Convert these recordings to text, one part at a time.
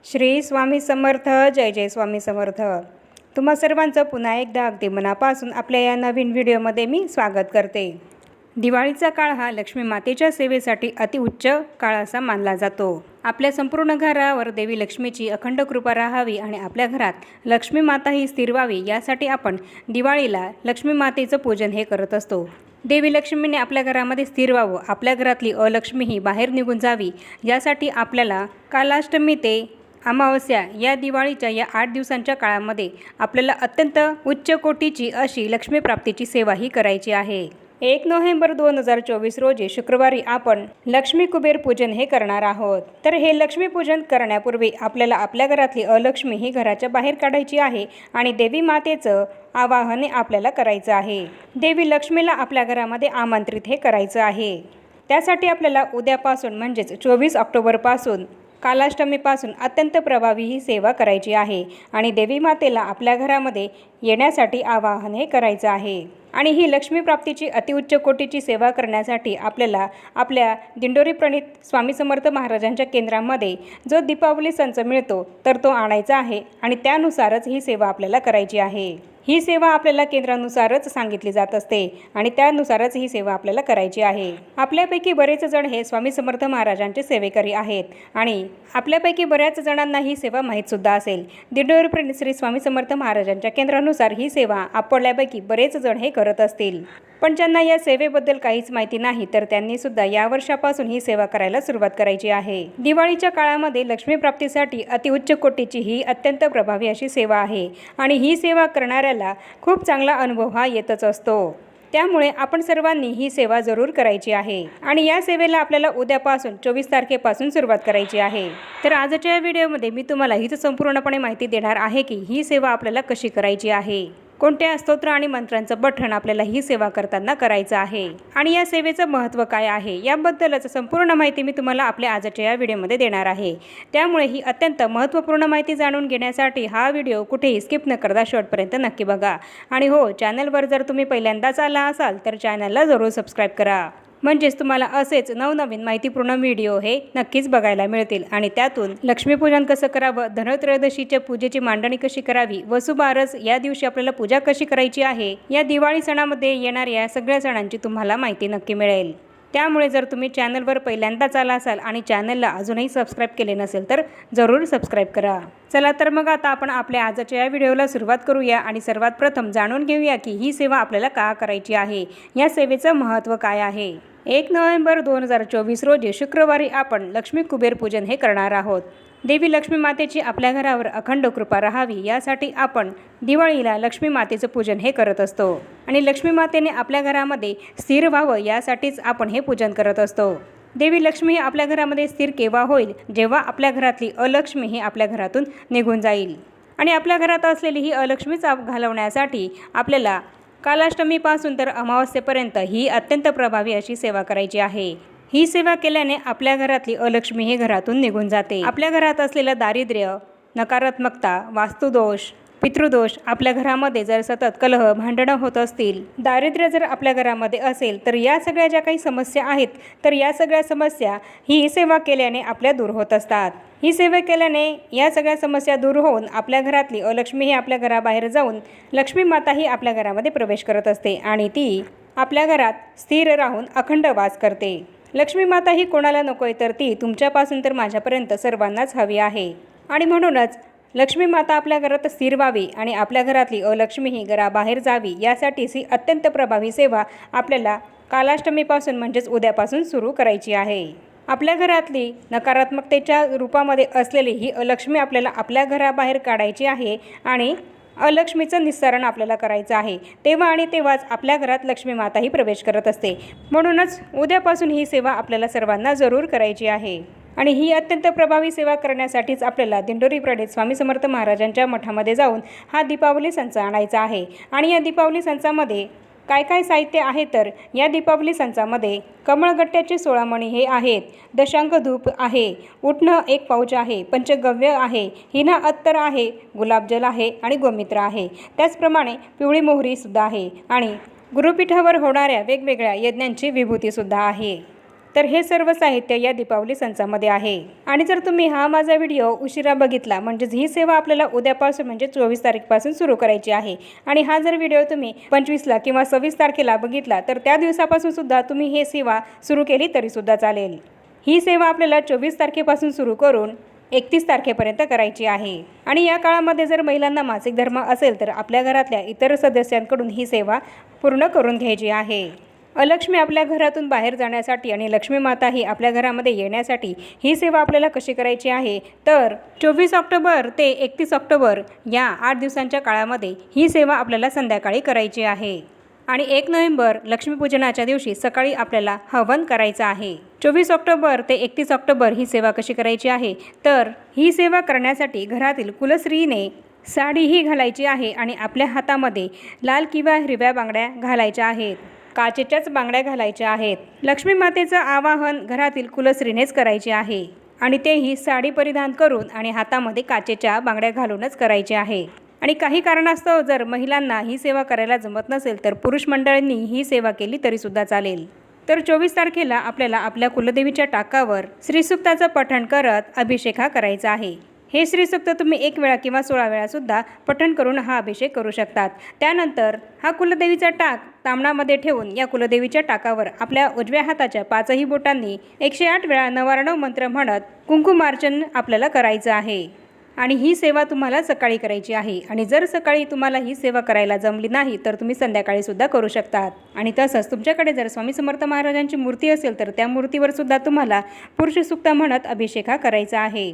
श्री स्वामी समर्थ. जय जय स्वामी समर्थ. तुम्हा सर्वांचं पुन्हा एकदा अगदी मनापासून आपल्या या नवीन व्हिडिओमध्ये मी स्वागत करते. दिवाळीचा काळ हा लक्ष्मी मातेच्या सेवेसाठी अतिउच्च काळ असा मानला जातो. आपल्या संपूर्ण घरावर देवी लक्ष्मीची अखंड कृपा राहावी आणि आपल्या घरात लक्ष्मी माता ही स्थिर व्हावी यासाठी आपण दिवाळीला लक्ष्मी मातेचं पूजन हे करत असतो. देवी लक्ष्मीने आपल्या घरामध्ये स्थिर व्हावं, आपल्या घरातली अलक्ष्मी ही बाहेर निघून जावी यासाठी आपल्याला कालाष्टमी ते अमावस्या या दिवाळीच्या या 8 दिवसांच्या काळामध्ये आपल्याला अत्यंत उच्च कोटीची अशी लक्ष्मी प्राप्तीची सेवा ही करायची आहे. 1 नोव्हेंबर 2024 रोजी शुक्रवारी आपण लक्ष्मी कुबेर पूजन हे करणार आहोत. तर हे लक्ष्मी पूजन करण्यापूर्वी आपल्याला आपल्या घरातली अलक्ष्मी ही घराच्या बाहेर काढायची आहे आणि देवी मातेचं आवाहन आपल्याला करायचं आहे. देवी लक्ष्मीला आपल्या घरामध्ये आमंत्रित हे करायचं आहे. त्यासाठी आपल्याला उद्यापासून म्हणजेच 24 ऑक्टोबरपासून कालाष्टमीपासून अत्यंत प्रभावी ही सेवा करायची आहे आणि देवी मातेला आपल्या घरामध्ये येण्यासाठी आवाहन हे करायचं आहे. आणि ही लक्ष्मी प्राप्तीची अतिउच्च कोटीची सेवा करण्यासाठी आपल्याला आपल्या दिंडोरी प्रणित स्वामी समर्थ महाराजांच्या केंद्रामध्ये जो दीपावली संच मिळतो तर तो आणायचा आहे आणि त्यानुसारच ही सेवा आपल्याला करायची आहे. ही सेवा आपल्याला केंद्रानुसारच सांगितली जात असते आणि त्यानुसारच ही सेवा आपल्याला करायची आहे. आपल्यापैकी बरेच जण हे स्वामी समर्थ महाराजांचे सेवेकरी आहेत आणि आपल्यापैकी बऱ्याच जणांना ही सेवा माहीतसुद्धा असेल. दिंडोरी प्रणित श्री स्वामी समर्थ महाराजांच्या केंद्रानुसार ही सेवा आपल्यापैकी बरेच जण हे करत असतील. पण ज्यांना या सेवेबद्दल काहीच माहिती नाही तर त्यांनी सुद्धा या वर्षापासून ही सेवा करायला सुरुवात करायची आहे. दिवाळीच्या काळामध्ये लक्ष्मी प्राप्तीसाठी अतिउच्च कोटीची ही अत्यंत प्रभावी अशी सेवा आहे आणि ही सेवा करणाऱ्याला खूप चांगला अनुभव हा येतच असतो. त्यामुळे आपण सर्वांनी ही सेवा जरूर करायची आहे आणि या सेवेला आपल्याला उद्यापासून 24 तारखेपासून सुरुवात करायची आहे. तर आजच्या या व्हिडिओमध्ये मी तुम्हाला हीच संपूर्णपणे माहिती देणार आहे की ही सेवा आपल्याला कशी करायची आहे, कोणत्या स्तोत्र आणि मंत्रांचं पठण आपल्याला ही सेवा करताना करायचं आहे आणि या सेवेचं महत्त्व काय आहे याबद्दलच संपूर्ण माहिती मी तुम्हाला आपल्या आजच्या या व्हिडिओमध्ये देणार आहे. त्यामुळे ही अत्यंत महत्त्वपूर्ण माहिती जाणून घेण्यासाठी हा व्हिडिओ कुठेही स्किप न करता शेवटपर्यंत नक्की बघा. आणि हो, चॅनलवर जर तुम्ही पहिल्यांदाच आला असाल तर चॅनलला जरूर सबस्क्राईब करा, म्हणजेच तुम्हाला असेच नवनवीन माहितीपूर्ण व्हिडिओ हे नक्कीच बघायला मिळतील. आणि त्यातून लक्ष्मीपूजन कसं करावं, धनत्रयोदशीच्या पूजेची मांडणी कशी करावी, वसुबारस या दिवशी आपल्याला पूजा कशी करायची आहे, या दिवाळी सणामध्ये येणाऱ्या या सगळ्या सणांची तुम्हाला माहिती नक्की मिळेल. त्यामुळे जर तुम्ही चॅनलवर पहिल्यांदाच आला असाल आणि चॅनलला अजूनही सबस्क्राईब केले नसेल तर जरूर सबस्क्राईब करा. चला तर मग आता आपण आपल्या आजच्या या व्हिडिओला सुरुवात करूया आणि सर्वात प्रथम जाणून घेऊया की ही सेवा आपल्याला का करायची आहे, या सेवेचं महत्त्व काय आहे. 1 नोव्हेंबर 2024 रोजी शुक्रवारी आपण लक्ष्मी कुबेर पूजन हे करणार आहोत. देवी लक्ष्मी मातेची आपल्या घरावर अखंड कृपा राहावी यासाठी आपण दिवाळीला लक्ष्मी मातेचं पूजन हे करत असतो आणि लक्ष्मी मातेने आपल्या घरामध्ये स्थिर व्हावं यासाठीच आपण हे पूजन करत असतो. देवी लक्ष्मी ही आपल्या घरामध्ये स्थिर केव्हा होईल, जेव्हा आपल्या घरातली अलक्ष्मी ही आपल्या घरातून निघून जाईल. आणि आपल्या घरात असलेली ही अलक्ष्मीच घालवण्यासाठी आपल्याला कालाष्टमीपासून तर अमावस्येपर्यंत ही अत्यंत प्रभावी अशी सेवा करायची आहे. ही सेवा केल्याने आपल्या घरातली अलक्ष्मी हे घरातून निघून जाते. आपल्या घरात असलेलं दारिद्र्य, नकारात्मकता, वास्तुदोष, पितृदोष, आपल्या घरामध्ये जर सतत कलह भांडणं होत असतील, दारिद्र्य जर आपल्या घरामध्ये असेल तर या सगळ्या ज्या काही समस्या आहेत तर या सगळ्या समस्या ही सेवा केल्याने आपल्या दूर होत असतात. ही सेवा केल्याने या सगळ्या समस्या दूर होऊन आपल्या घरातली अलक्ष्मी ही आपल्या घराबाहेर जाऊन लक्ष्मी माता ही आपल्या घरामध्ये प्रवेश करत असते आणि ती आपल्या घरात स्थिर राहून अखंड वास करते. लक्ष्मी माता ही कोणाला नकोय तर ती तुमच्यापासून तर माझ्यापर्यंत सर्वांनाच हवी आहे आणि म्हणूनच लक्ष्मी माता आपल्या घरात स्थिर व्हावी आणि आपल्या घरातली अलक्ष्मी ही घराबाहेर जावी यासाठीच ही अत्यंत प्रभावी सेवा आपल्याला कालाष्टमीपासून म्हणजेच उद्यापासून सुरू करायची आहे. आपल्या घरातली नकारात्मकतेच्या रूपामध्ये असलेली ही अलक्ष्मी आपल्याला आपल्या घराबाहेर काढायची आहे आणि अलक्ष्मीचं निस्सारण आपल्याला करायचं आहे. तेव्हा आणि तेव्हाच आपल्या घरात लक्ष्मी माता ही प्रवेश करत असते. म्हणूनच उद्यापासून ही सेवा आपल्याला सर्वांना जरूर करायची आहे आणि ही अत्यंत प्रभावी सेवा करण्यासाठीच आपल्याला दिंडोरी प्रणित स्वामी समर्थ महाराजांच्या मठामध्ये जाऊन हा दीपावली संच आणायचा आहे. आणि या दीपावली संचामध्ये काय काय साहित्य आहे तर या दीपावली संचामध्ये कमळगट्ट्याचे 16 मणी हे आहेत, दशांक धूप आहे, उटणं 1 पाऊच आहे, पंचगव्य आहे, हिना अत्तर आहे, गुलाबजल आहे आणि गोमित्र आहे. त्याचप्रमाणे पिवळी मोहरीसुद्धा आहे आणि गुरुपीठावर होणाऱ्या वेगवेगळ्या यज्ञांची विभूतीसुद्धा आहे. तर हे सर्व साहित्य या दीपावली संचामध्ये आहे। आणि जर तुम्ही हा माझा व्हिडिओ उशिरा बघितला, म्हणजेच ही सेवा आपल्याला उद्यापासून म्हणजे 24 तारखेपासून सुरू करायची आहे आणि हा जर व्हिडिओ तुम्ही 25ला किंवा 26 तारखेला बघितला तर त्या दिवसापासून सुद्धा तुम्ही ही सेवा सुरू केली तरी सुद्धा चालेल। ही सेवा आपल्याला 24 तारखेपासून सुरू करून 31 तारखेपर्यंत करायची आहे। आणि या काळामध्ये जर महिलांना मासिक धर्म असेल तर आपल्या घरातल्या इतर सदस्यांकडून ही सेवा पूर्ण करून घ्यायची आहे। अलक्ष्मी आपल्या घरातून बाहेर जाण्यासाठी आणि लक्ष्मी माता ही आपल्या घरामध्ये येण्यासाठी ही सेवा आपल्याला कशी करायची आहे, तर 24 ऑक्टोबर ते 31 ऑक्टोबर या 8 दिवसांच्या काळामध्ये ही सेवा आपल्याला संध्याकाळी करायची आहे। आणि 1 नोव्हेंबर लक्ष्मीपूजनाच्या दिवशी सकाळी आपल्याला हवन करायचं आहे। 24 ऑक्टोबर ते 31 ऑक्टोबर ही सेवा कशी करायची आहे, तर ही सेवा करण्यासाठी घरातील कुलस्त्रीने साडीही घालायची आहे आणि आपल्या हातामध्ये लाल किंवा हिरव्या बांगड्या घालायच्या आहेत, काचेच्याच बांगड्या घालायच्या आहेत। लक्ष्मी मातेचं आवाहन घरातील कुलस्त्रीनेच करायचे आहे आणि तेही साडी परिधान करून आणि हातामध्ये काचेच्या बांगड्या घालूनच करायचे आहे। आणि काही कारणास्तव जर महिलांना ही सेवा करायला जमत नसेल तर पुरुष मंडळींनी ही सेवा केली तरी सुद्धा चालेल। तर 24 तारखेला आपल्याला आपल्या कुलदेवीच्या टाकावर श्रीसूक्ताचं पठण करत अभिषेक हा करायचा आहे। हे श्रीसूक्त तुम्ही 1 वेळा किंवा 16 वेळा सुद्धा पठण करून हा अभिषेक करू शकतात। त्यानंतर हा कुलदेवीचा टाक तांबणामध्ये ठेवून या कुलदेवीच्या टाकावर आपल्या उजव्या हाताच्या 5ही बोटांनी 108 वेळा 99 मंत्र म्हणत कुंकुमार्चन आपल्याला करायचं आहे। आणि ही सेवा तुम्हाला सकाळी करायची आहे। आणि जर सकाळी तुम्हाला ही सेवा करायला जमली नाही तर तुम्ही संध्याकाळी सुद्धा करू शकतात। आणि तसंच तुमच्याकडे जर स्वामी समर्थ महाराजांची मूर्ती असेल तर त्या मूर्तीवर सुद्धा तुम्हाला पुरुष सूक्त म्हणत अभिषेक हा करायचा आहे।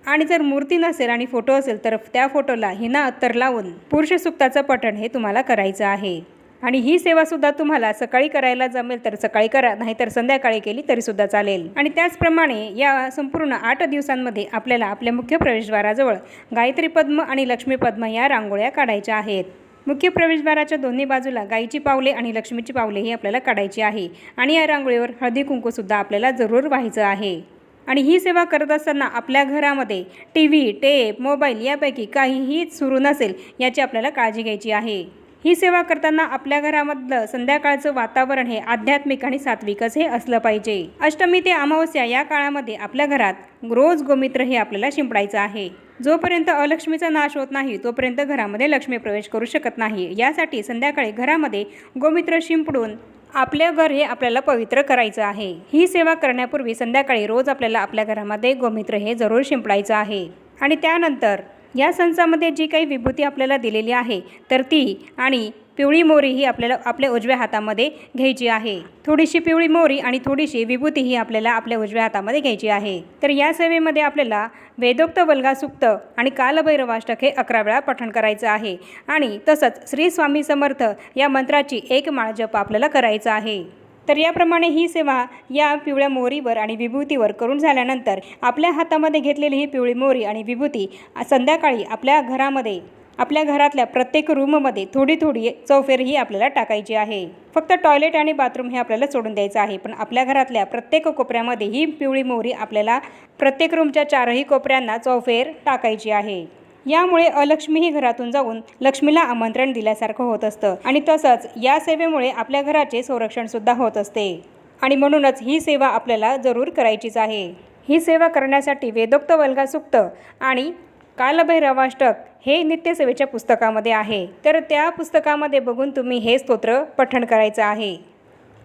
आणि जर मूर्ती नसेल आणि फोटो असेल तर त्या फोटोला हिना अत्तर लावून पुरुष सूक्ताचं पठण हे तुम्हाला करायचं आहे। आणि ही सेवासुद्धा तुम्हाला सकाळी करायला जमेल तर सकाळी करा, नाहीतर संध्याकाळी केली तरीसुद्धा चालेल। आणि त्याचप्रमाणे या संपूर्ण 8 दिवसांमध्ये आपल्याला आपल्या मुख्य प्रवेशद्वाराजवळ गायत्री पद्म आणि लक्ष्मी पद्म या रांगोळ्या काढायच्या आहेत। मुख्य प्रवेशद्वाराच्या दोन्ही बाजूला गायीची पावले आणि लक्ष्मीची पावले ही आपल्याला काढायची आहे। आणि या रांगोळीवर हळदी कुंकूसुद्धा आपल्याला जरूर व्हायचं आहे। आणि ही सेवा करत असताना आपल्या घरामध्ये टीव्ही, टेप, मोबाईल यापैकी काहीही सुरू नसेल याची आपल्याला काळजी घ्यायची आहे। ही सेवा करताना आपल्या घरामधलं संध्याकाळचं वातावरण हे आध्यात्मिक आणि सात्विकच हे असलं पाहिजे। अष्टमी ते अमावस्या या काळामध्ये आपल्या घरात रोज गोमित्र हे आपल्याला शिंपडायचं आहे। जोपर्यंत अलक्ष्मीचा नाश होत नाही तोपर्यंत घरामध्ये लक्ष्मी प्रवेश करू शकत नाही। यासाठी संध्याकाळी घरामध्ये गोमित्र शिंपडून आपले घर हे आपल्याला पवित्र करायचं आहे। ही सेवा करण्यापूर्वी संध्याकाळी रोज आपल्याला आपल्या घरामध्ये गोमित्र हे जरूर शिंपडायचं आहे। आणि त्यानंतर या संचामध्ये जी काही विभूती आपल्याला दिलेली आहे तर ती आणि पिवळी मोरी ही आपल्याला आपल्या उजव्या हातामध्ये घ्यायची आहे। थोडीशी पिवळी मोरी आणि थोडीशी विभूती ही आपल्याला आपल्या उजव्या हातामध्ये घ्यायची आहे। तर या सेवेमध्ये आपल्याला वेदोक्त वल्गा सूक्त आणि कालभैरवाष्टक हे 11 वेळा पठण करायचं आहे। आणि तसंच श्री स्वामी समर्थ या मंत्राची 1 माळ जप आपल्याला करायचा आहे। तर याप्रमाणे ही सेवा या पिवळ्या मोरीवर आणि विभूतीवर करून झाल्यानंतर आपल्या हातामध्ये घेतलेली ही पिवळी मोरी आणि विभूती संध्याकाळी आपल्या घरामध्ये आपल्या घरातल्या प्रत्येक रूममध्ये थोडी थोडी चौफेर ही आपल्याला टाकायची आहे। फक्त टॉयलेट आणि बाथरूम हे आपल्याला सोडून द्यायचं आहे, पण आपल्या घरातल्या प्रत्येक कोपऱ्यामध्ये ही पिवळी मोरी आपल्याला प्रत्येक रूमच्या 4ही कोपऱ्यांना चौफेर टाकायची आहे। यामुळे अलक्ष्मी ही घरातून जाऊन लक्ष्मीला आमंत्रण दिल्यासारखं होत असतं आणि तसंच या सेवेमुळे आपल्या घराचे संरक्षणसुद्धा होत असते। आणि म्हणूनच ही सेवा आपल्याला जरूर करायचीच आहे। ही सेवा करण्यासाठी वेदोक्त वल्गा सूक्त आणि कालभैरवाष्टक हे नित्यसेवेच्या पुस्तकामध्ये आहे। तर त्या पुस्तकामध्ये बघून तुम्ही हे स्तोत्र पठण करायचं आहे।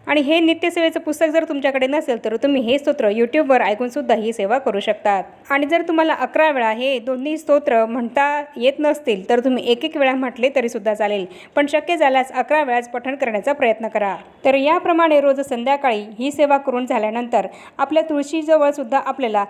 आणि हे नित्यसेवेचं पुस्तक जर तुमच्याकडे नसेल तर तुम्ही हे स्तोत्र यूट्यूबवर ऐकूनसुद्धा ही सेवा करू शकतात। आणि जर तुम्हाला 11 वेळा हे दोन्ही स्तोत्र म्हणता येत नसतील तर तुम्ही 1-1 वेळा म्हटले तरीसुद्धा चालेल, पण शक्य झाल्यास 11 वेळाच पठण करण्याचा प्रयत्न करा। तर याप्रमाणे रोज संध्याकाळी ही सेवा करून झाल्यानंतर आपल्या तुळशीजवळसुद्धा आपल्याला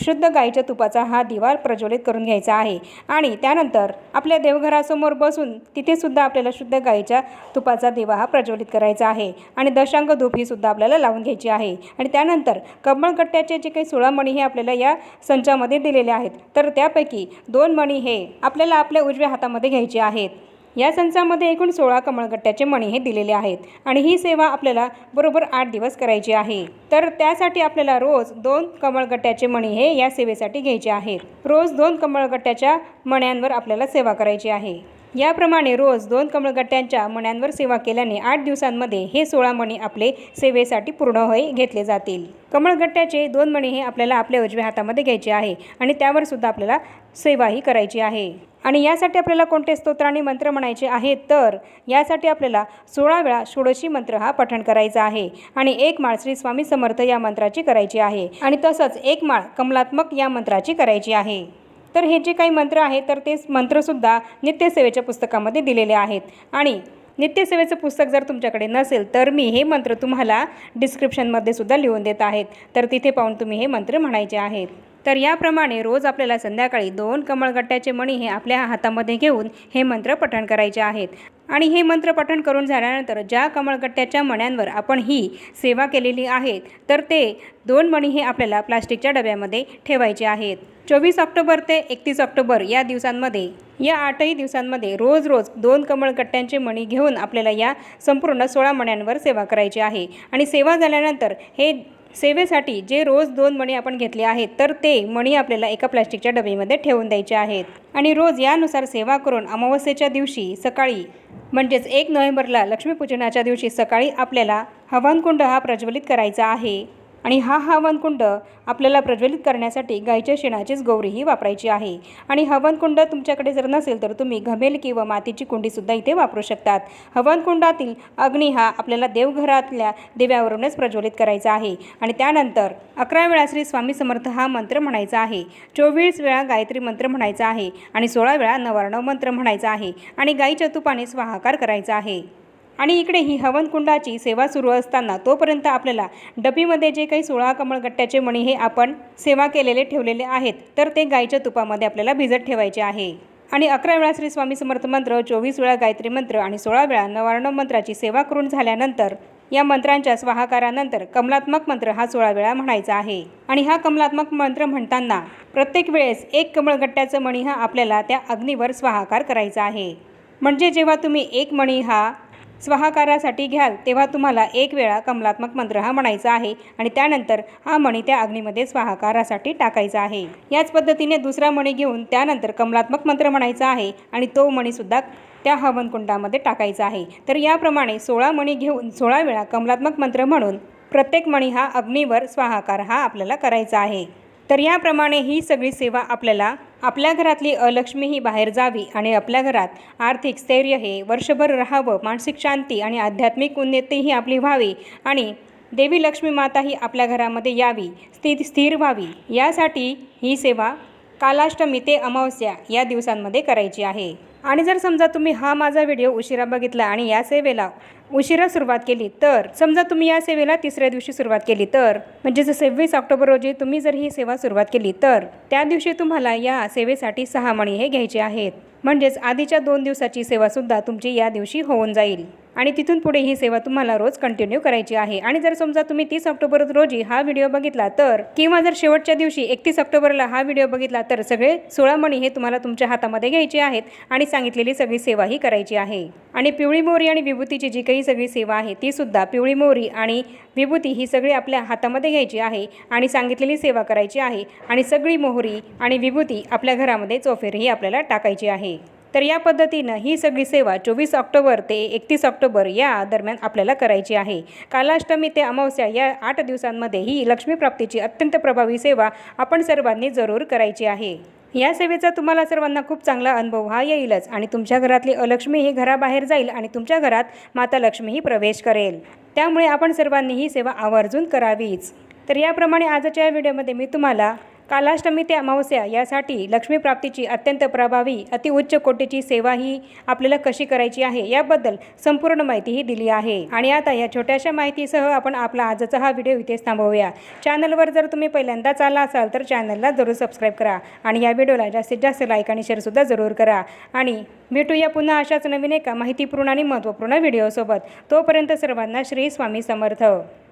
शुद्ध गाईच्या तुपाचा हा दिवा प्रज्वलित करून घ्यायचा आहे। आणि त्यानंतर आपल्या देवघरासमोर बसून तिथेसुद्धा आपल्याला शुद्ध गाईच्या तुपाचा दिवा हा प्रज्वलित करायचा आहे। आणि दशांग धूप ही सुद्धा आपल्याला लावून घ्यायची आहे। आणि त्यानंतर कमळगट्ट्याचे जे काही 16 मणी हे आपल्याला या संचामध्ये दिलेले आहेत तर त्यापैकी 2 मणी हे आपल्याला आपल्या उजव्या हातामध्ये घ्यायचे आहेत। या संचामध्ये एकूण 16 कमळगट्ट्याचे मणी हे दिलेले आहेत। आणि ही सेवा आपल्याला बरोबर 8 दिवस करायची आहे। तर त्यासाठी आपल्याला रोज 2 कमळगट्ट्याचे मणी हे या सेवेसाठी घ्यायचे आहेत। रोज 2 कमळगट्ट्याच्या मण्यांवर आपल्याला सेवा करायची आहे। याप्रमाणे रोज 2 कमळगट्ट्यांच्या मण्यांवर सेवा केल्याने 8 दिवसांमध्ये हे 16 मणी आपले सेवेसाठी पूर्ण होई घेतले जातील। कमळगट्ट्याचे 2 मणी हे आपल्याला आपल्या उजव्या हातामध्ये घ्यायचे आहे आणि त्यावर सुद्धा आपल्याला सेवाही करायची आहे। आणि यासाठी आपल्याला कोणते स्तोत्र आणि मंत्र म्हणायचे आहेत तर यासाठी आपल्याला 16 वेळा षोडशी मंत्र हा पठण करायचा आहे आणि 1 माळ श्री स्वामी समर्थ या मंत्राची करायची आहे आणि तसंच 1 माळ कमलात्मक या मंत्राची करायची आहे। तर हे जे काही मंत्र आहेत तर ते मंत्रसुद्धा नित्यसेवेच्या पुस्तकामध्ये दिलेले आहेत आणि नित्यसेवेचं पुस्तक जर तुमच्याकडे नसेल तर मी हे मंत्र तुम्हाला डिस्क्रिप्शनमध्ये सुद्धा लिहून देत आहेत, तर तिथे पाहून तुम्ही हे मंत्र म्हणायचे आहेत। तर याप्रमाणे रोज आपल्याला संध्याकाळी 2 कमळगट्ट्याचे मणी हे आपल्या हातामध्ये घेऊन हे मंत्र पठण करायचे आहेत आणि हे मंत्र पठण करून झाल्यानंतर ज्या कमळगट्ट्याच्या मण्यांवर आपण ही सेवा केलेली आहे तर ते 2 मणी हे आपल्याला प्लास्टिकच्या डब्यामध्ये ठेवायचे आहेत। 24 ऑक्टोबर ते 31 ऑक्टोबर या दिवसांमध्ये या 8ही दिवसांमध्ये रोज 2 कमळगट्ट्यांचे मणी घेऊन आपल्याला या संपूर्ण 16 मण्यांवर सेवा करायची आहे आणि सेवा झाल्यानंतर हे सेवेसाठी जे रोज 2 मणी आपण घेतले आहेत तर ते मणी आपल्याला एका प्लास्टिकच्या डबीमध्ये ठेवून द्यायचे आहेत आणि रोज यानुसार सेवा करून अमावस्येच्या दिवशी सकाळी म्हणजेच 1 नोव्हेंबरला लक्ष्मीपूजनाच्या दिवशी सकाळी आपल्याला हवनकुंड हा प्रज्वलित करायचा आहे आणि हा हवनकुंड आपल्याला प्रज्वलित करण्यासाठी गाईच्या शेणाचीच गौरीही वापरायची आहे आणि हवनकुंड तुमच्याकडे जर नसेल तर तुम्ही घमेल किंवा मातीची कुंडीसुद्धा इथे वापरू शकतात। हवनकुंडातील अग्नी हा आपल्याला देवघरातल्या दिव्यावरूनच प्रज्वलित करायचा आहे आणि त्यानंतर 11 वेळा श्री स्वामी समर्थ हा मंत्र म्हणायचा आहे, 24 वेळा गायत्री मंत्र म्हणायचा आहे आणि 16 वेळा नवार्णव मंत्र म्हणायचा आहे आणि गाईच्या तुपाने स्वाहाकार करायचा आहे। आणि इकडे ही हवनकुंडाची सेवा सुरू असताना तोपर्यंत आपल्याला डबीमध्ये जे काही 16 कमळगट्ट्याचे मणी हे आपण सेवा केलेले ठेवलेले आहेत तर ते गाईच्या तुपामध्ये आपल्याला भिजत ठेवायचे आहे आणि 11 वेळा श्री स्वामी समर्थ मंत्र, 24 वेळा गायत्री मंत्र आणि 16 वेळा नवार्णव मंत्राची सेवा करून झाल्यानंतर या मंत्रांच्या स्वाहाकारानंतर कमलात्मक मंत्र हा 16 वेळा म्हणायचा आहे आणि हा कमलात्मक मंत्र म्हणताना प्रत्येक वेळेस 1 कमळगट्ट्याचा मणी हा आपल्याला त्या अग्नीवर स्वाहाकार करायचा आहे। म्हणजे जेव्हा तुम्ही 1 मणी हा स्वाहाकारासाठी घ्याल तेव्हा तुम्हाला 1 वेळा कमलात्मक मंत्र हा म्हणायचा आहे आणि त्यानंतर हा मणी त्या अग्नीमध्ये स्वाहाकारासाठी टाकायचा आहे। याच पद्धतीने दुसरा मणी घेऊन त्यानंतर कमलात्मक मंत्र म्हणायचा आहे आणि तो मणीसुद्धा त्या हवनकुंडामध्ये टाकायचा आहे। तर याप्रमाणे 16 मणी घेऊन 16 वेळा कमलात्मक मंत्र म्हणून प्रत्येक मणी हा अग्नीवर स्वाहाकार हा आपल्याला करायचा आहे। तर याप्रमाणे ही सगळी सेवा आपल्याला आपल्या घरातली अलक्ष्मी ही बाहेर जावी आणि आपल्या घरात आर्थिक स्थैर्य हे वर्षभर राहावं, मानसिक शांती आणि आध्यात्मिक उन्नती ही आपली व्हावी आणि देवी लक्ष्मी माता ही आपल्या घरामध्ये यावी, स्थिर व्हावी यासाठी ही सेवा कालाष्टमी ते अमावस्या या दिवसांमध्ये करायची आहे। आणि जर समजा तुम्ही हा माझा व्हिडिओ उशिरा बघितला आणि या सेवेला उशिरा सुरुवात केली तर समजा तुम्ही या सेवेला 3ऱ्या दिवशी सुरुवात केली तर म्हणजे 26 ऑक्टोबर रोजी तुम्ही जर ही सेवा सुरुवात केली तर त्या दिवशी तुम्हाला या सेवेसाठी 6 मणी हे घ्यायचे आहेत। म्हणजेच आधीच्या 2 दिवसाची सेवासुद्धा तुमची या दिवशी होऊन जाईल आणि तिथून पुढे ही सेवा तुम्हाला रोज कंटिन्यू करायची आहे। आणि जर समजा तुम्ही 30 ऑक्टोबर रोजी हा व्हिडिओ बघितला तर किंवा जर शेवटच्या दिवशी 31 ऑक्टोबरला हा व्हिडिओ बघितला तर सगळे 16 मणी हे तुम्हाला तुमच्या हातामध्ये घ्यायचे आहेत आणि सांगितलेली सगळी सेवा ही करायची आहे। आणि पिवळी मोहरी आणि विभूतीची जी काही सगळी सेवा आहे ती सुद्धा पिवळी मोहरी आणि विभूती ही सगळी आपल्या हातामध्ये घ्यायची आहे आणि सांगितलेली सेवा करायची आहे आणि सगळी मोहरी आणि विभूती आपल्या घरामध्ये चोफेरही आपल्याला टाकायची आहे। तर या पद्धतीनं ही सगळी सेवा 24 ऑक्टोबर ते 31 ऑक्टोबर या दरम्यान आपल्याला करायची आहे। कालाष्टमी ते अमावस्या या 8 दिवसांमध्ये ही लक्ष्मीप्राप्तीची अत्यंत प्रभावी सेवा आपण सर्वांनी जरूर करायची आहे। या सेवेचा तुम्हाला सर्वांना खूप चांगला अनुभव हा येईलच आणि तुमच्या घरातली अलक्ष्मी ही घराबाहेर जाईल आणि तुमच्या घरात माता लक्ष्मीही प्रवेश करेल। त्यामुळे आपण सर्वांनी ही सेवा आवर्जून करावीच। तर याप्रमाणे आजच्या व्हिडिओमध्ये मी तुम्हाला कालाष्टमी ते अमावस्या यासाठी लक्ष्मीप्राप्तीची अत्यंत प्रभावी अतिउच्च कोटीची सेवा ही आपल्याला कशी करायची आहे याबद्दल संपूर्ण माहितीही दिली आहे। आणि आता या छोट्याशा माहितीसह आपण आपला आजचा हा व्हिडिओ इथेच थांबवूया। चॅनलवर जर तुम्ही पहिल्यांदाच आला असाल तर चॅनलला जरूर सबस्क्राईब करा आणि या व्हिडिओला जास्तीत जास्त लाईक आणि शेअरसुद्धा जरूर करा आणि भेटूया पुन्हा अशाच नवीन एका माहितीपूर्ण आणि महत्त्वपूर्ण व्हिडिओसोबत। तोपर्यंत सर्वांना श्री स्वामी समर्थ।